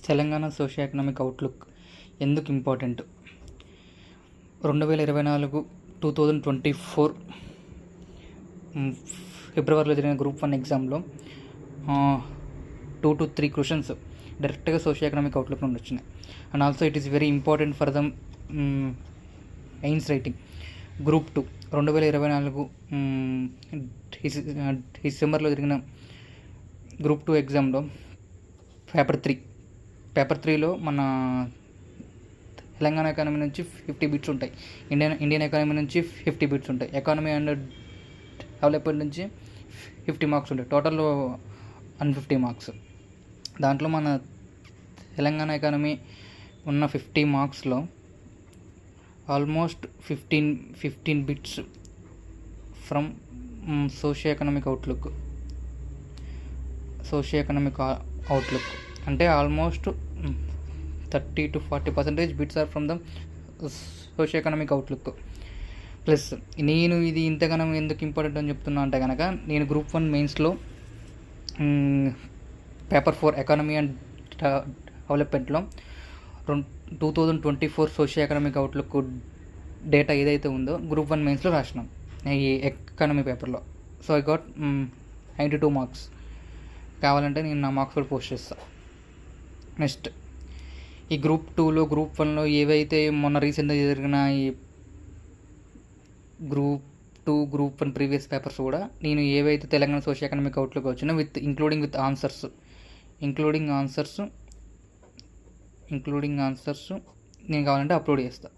Telangana socio economic outlook ఎందుకు important? 2024 ఫిబ్రవరిలో జరిగిన గ్రూప్ 1 ఎగ్జామ్లో 2 to 3 క్వశ్చన్స్ డైరెక్ట్గా సోషియో ఎకనామిక్ అవుట్లుక్ నుండి వచ్చినాయి. And also it is very important for the mains writing. Group 2 2024 డిసెంబర్లో జరిగిన గ్రూప్ 2 ఎగ్జామ్లో పేపర్ 3లో మన తెలంగాణ ఎకానమీ నుంచి 50 బిట్స్ ఉంటాయి, ఇండియన్ ఎకానమీ నుంచి 50 బిట్స్ ఉంటాయి, ఎకానమీ అండ్ డెవలప్మెంట్ నుంచి 50 మార్క్స్ ఉంటాయి, టోటల్ 150 మార్క్స్. దాంట్లో మన తెలంగాణ ఎకానమీ ఉన్న 50 మార్క్స్లో almost 15 bits from socio economic outlook అంటే almost 30 to 40% bits are from the socio economic outlook. Plus నేను ఇది ఇంతగానో ఎందుకు ఇంపార్టెంట్ అని చెప్తున్నా అంటే కనుక, నేను గ్రూప్ 1 మెయిన్స్లో పేపర్ 4 ఎకానమీ అండ్ డెవలప్మెంట్లో 2024 సోషియో ఎకనామిక్ అవుట్లుక్ డేటా ఏదైతే ఉందో గ్రూప్ 1 మెయిన్స్లో రాసినాం ఈ ఎకానమీ పేపర్లో. So I got 92 marks. కావాలంటే నేను నా మార్క్స్ కూడా పోస్ట్ చేస్తాను. నెక్స్ట్ ఈ గ్రూప్ 2లో గ్రూప్ 1లో ఏవైతే మొన్న రీసెంట్గా జరిగిన ఈ గ్రూప్ 2 గ్రూప్ 1 ప్రీవియస్ పేపర్స్ కూడా నేను ఏవైతే తెలంగాణ సోషియో ఎకనామిక్ అవుట్లుక్ వచ్చినా ఇంక్లూడింగ్ ఆన్సర్స్ నేను కావాలంటే అప్లోడ్ చేస్తాను.